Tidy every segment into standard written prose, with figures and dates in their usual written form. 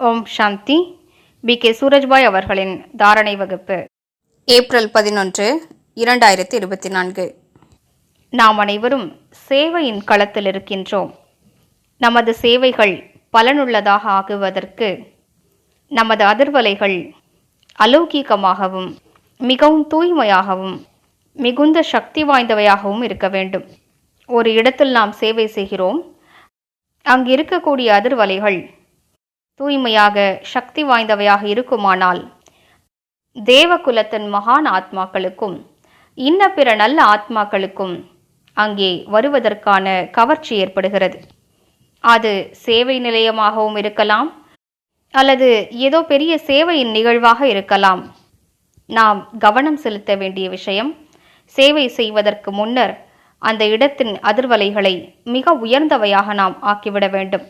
ஓம் சாந்தி. K Surajbhai அவர்களின் தாரணை வகுப்பு ஏப்ரல் 11, 2024. நாம் அனைவரும் சேவையின் களத்தில் இருக்கின்றோம். நமது சேவைகள் பலனுள்ளதாக ஆகுவதற்கு நமது அதிர்வலைகள் அலௌகீகமாகவும் மிகவும் தூய்மையாகவும் மிகுந்த சக்தி வாய்ந்தவையாகவும் இருக்க வேண்டும். ஒரு இடத்தில் நாம் சேவை செய்கிறோம். அங்கு இருக்கக்கூடிய அதிர்வலைகள் தூய்மையாக சக்தி வாய்ந்தவையாக இருக்குமானால் தேவகுலத்தின் மகான் ஆத்மாக்களுக்கும் இன்ன பிற நல்ல ஆத்மாக்களுக்கும் அங்கே வருவதற்கான கவர்ச்சி ஏற்படுகிறது. அது சேவை நிலையமாகவும் இருக்கலாம், அல்லது ஏதோ பெரிய சேவையின் நிகழ்வாக இருக்கலாம். நாம் கவனம் செலுத்த வேண்டிய விஷயம், சேவை செய்வதற்கு முன்னர் அந்த இடத்தின் அதிர்வலைகளை மிக உயர்ந்தவையாக நாம் ஆக்கிவிட வேண்டும்.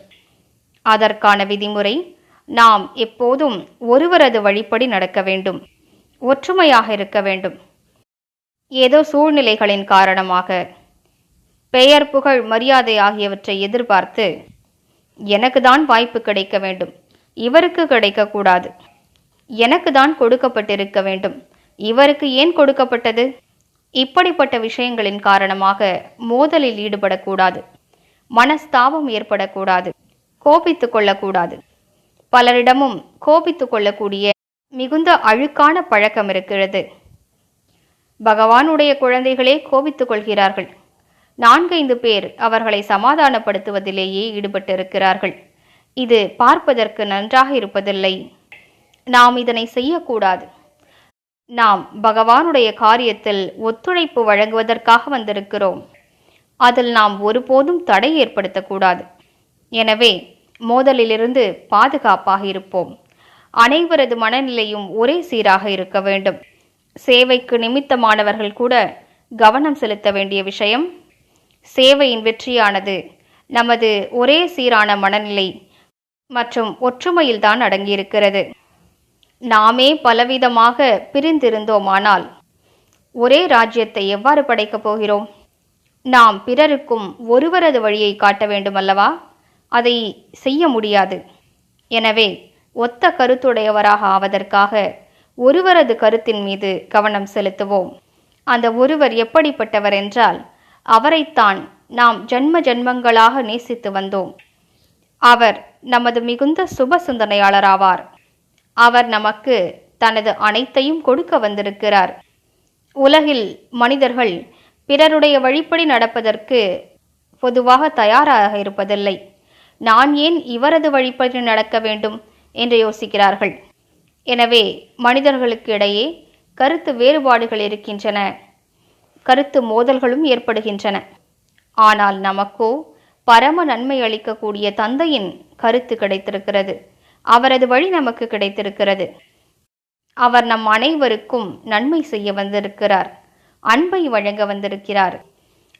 அதற்கான விதிமுறை, நாம் எப்போதும் ஒருவரது வழிப்படி நடக்க வேண்டும், ஒற்றுமையாக இருக்க வேண்டும். ஏதோ சூழ்நிலைகளின் காரணமாக பெயர், புகழ், மரியாதை ஆகியவற்றை எதிர்பார்த்து எனக்கு தான் வாய்ப்பு கிடைக்க வேண்டும், இவருக்கு கிடைக்கக்கூடாது, எனக்கு தான் கொடுக்கப்பட்டிருக்க வேண்டும், இவருக்கு ஏன் கொடுக்கப்பட்டது, இப்படிப்பட்ட விஷயங்களின் காரணமாக மோதலில் ஈடுபடக்கூடாது, மனஸ்தாபம் ஏற்படக்கூடாது, கோபித்து கொள்ளக்கூடாது. பலரிடமும் கோபித்து கொள்ளக்கூடிய மிகுந்த அழுக்கான பழக்கம் இருக்கிறது. பகவானுடைய குழந்தைகளே கோபித்துக் கொள்கிறார்கள். 4-5 பேர் அவர்களை சமாதானப்படுத்துவதிலேயே ஈடுபட்டிருக்கிறார்கள். இது பார்ப்பதற்கு நன்றாக இருப்பதில்லை. நாம் இதனை செய்யக்கூடாது. நாம் பகவானுடைய காரியத்தில் ஒத்துழைப்பு வழங்குவதற்காக வந்திருக்கிறோம். அதில் நாம் ஒருபோதும் தடை ஏற்படுத்தக்கூடாது. எனவே மோதலிலிருந்து பாதுகாப்பாக இருப்போம். அனைவரது மனநிலையும் ஒரே சீராக இருக்க வேண்டும். சேவைக்கு நிமித்தமானவர்கள் கூட கவனம் செலுத்த வேண்டிய விஷயம், சேவையின் வெற்றியானது நமது ஒரே சீரான மனநிலை மற்றும் ஒற்றுமையில்தான் அடங்கியிருக்கிறது. நாமே பலவிதமாக பிரிந்திருந்தோமானால் ஒரே ராஜ்யத்தை எவ்வாறு படைக்கப் போகிறோம்? நாம் பிறருக்கும் ஒருவரது வழியை காட்ட வேண்டும் அல்லவா? அதை செய்ய முடியாது. எனவே ஒத்த கருத்துடையவராக ஆவதற்காக ஒருவரது கருத்தின் மீது கவனம் செலுத்துவோம். அந்த ஒருவர் எப்படிப்பட்டவர் என்றால், அவரைத்தான் நாம் ஜன்ம ஜன்மங்களாக நேசித்து வந்தோம். அவர் நமது மிகுந்த சுப சிந்தனையாளராவார். அவர் நமக்கு தனது அனைத்தையும் கொடுக்க வந்திருக்கிறார். உலகில் மனிதர்கள் பிறருடைய வழிப்படி நடப்பதற்கு பொதுவாக தயாராக இருப்பதில்லை. நான் ஏன் இவரது வழிப்படி நடக்க வேண்டும் என்று யோசிக்கிறார்கள். எனவே மனிதர்களுக்கு இடையே கருத்து வேறுபாடுகள் இருக்கின்றன, கருத்து மோதல்களும் ஏற்படுகின்றன. ஆனால் நமக்கோ பரம நன்மை அளிக்கக்கூடிய தந்தையின் கருத்து கிடைத்திருக்கிறது. அவரது வழி நமக்கு கிடைத்திருக்கிறது. அவர் நம் அனைவருக்கும் நன்மை செய்ய வந்திருக்கிறார், அன்பை வழங்க வந்திருக்கிறார்.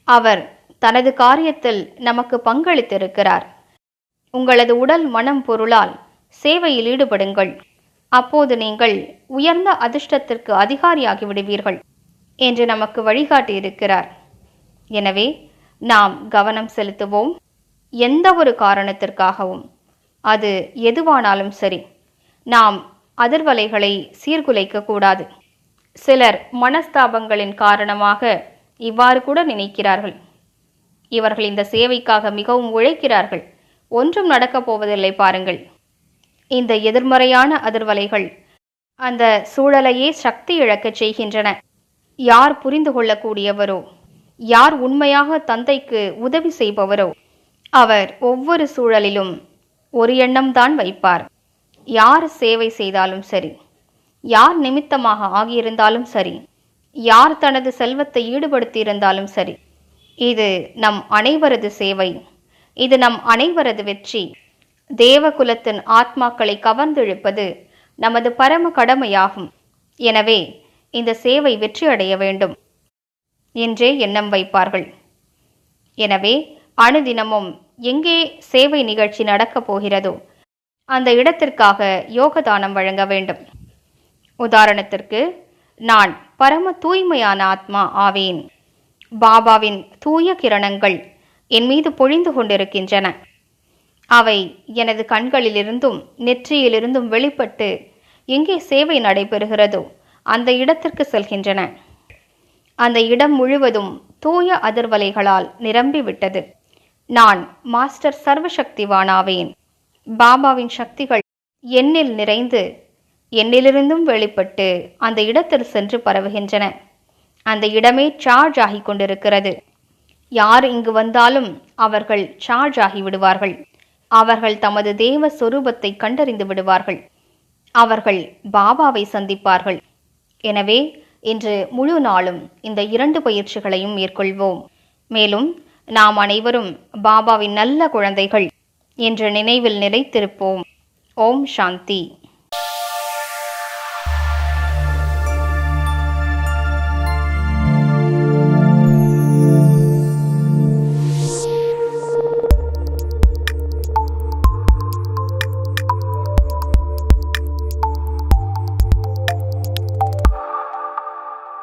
அவர் தனது காரியத்தில் நமக்கு பங்களித்திருக்கிறார். உங்களது உடல், மனம், பொருளால் சேவையில் ஈடுபடுங்கள். அப்போது நீங்கள் உயர்ந்த அதிர்ஷ்டத்திற்கு அதிகாரியாகி விடுவீர்கள் என்று நமக்கு வழிகாட்டி இருக்கிறார். எனவே நாம் கவனம் செலுத்துவோம். எந்த ஒரு காரணத்திற்காகவும், அது எதுவானாலும் சரி, நாம் அதிர்வலைகளை சீர்குலைக்க கூடாது. சிலர் மனஸ்தாபங்களின் காரணமாக இவ்வாறு கூட நினைக்கிறார்கள். இவர்கள் இந்த சேவைக்காக மிகவும் உழைக்கிறார்கள், ஒன்றும் நடக்கப் போவதில்லை பாருங்கள். இந்த எதிர்மறையான அதிர்வலைகள் அந்த சூழலையே சக்தி இழக்கச் செய்கின்றன. யார் புரிந்து கொள்ளக்கூடியவரோ, யார் உண்மையாக தந்தைக்கு உதவி செய்பவரோ, அவர் ஒவ்வொரு சூழலிலும் ஒரு எண்ணம்தான் வைப்பார். யார் சேவை செய்தாலும் சரி, யார் நிமித்தமாக ஆகியிருந்தாலும் சரி, யார் தனது செல்வத்தை ஈடுபடுத்தியிருந்தாலும் சரி, இது நம் அனைவரது சேவை, இது நம் அனைவரது வெற்றி. தேவகுலத்தின் ஆத்மாக்களை கவர்ந்தெழுப்பது நமது பரம கடமையாகும். எனவே இந்த சேவை வெற்றி அடைய வேண்டும் என்றே எண்ணம் வைப்பார்கள். எனவே அணுதினமும் எங்கே சேவை நிகழ்ச்சி நடக்கப் போகிறதோ அந்த இடத்திற்காக யோகதானம் வழங்க வேண்டும். உதாரணத்திற்கு, நான் பரம தூய்மையான ஆத்மா ஆவேன். பாபாவின் தூய கிரணங்கள் என் மீது பொழிந்து கொண்டிருக்கின்றன. அவை எனது கண்களிலிருந்தும் நெற்றியிலிருந்தும் வெளிப்பட்டு எங்கே சேவை நடைபெறுகிறதோ அந்த இடத்திற்கு செல்கின்றன. அந்த இடம் முழுவதும் தூய அதிர்வலைகளால் நிரம்பிவிட்டது. நான் மாஸ்டர் சர்வசக்திவானாவேன். பாபாவின் சக்திகள் என்னில் நிறைந்து என்னிலிருந்தும் வெளிப்பட்டு அந்த இடத்தில் சென்று பரவுகின்றன. அந்த இடமே சார்ஜ் ஆகி கொண்டிருக்கிறது. யார் இங்கு வந்தாலும் அவர்கள் சார்ஜ் ஆகி விடுவார்கள். அவர்கள் தமது தேவ சொரூபத்தை கண்டறிந்து விடுவார்கள். அவர்கள் பாபாவை சந்திப்பார்கள். எனவே இன்று முழு நாளும் இந்த 2 பயிற்சிகளையும் மேற்கொள்வோம். மேலும் நாம் அனைவரும் பாபாவின் நல்ல குழந்தைகள் என்ற நினைவில் நிலைத்திருப்போம். ஓம் சாந்தி.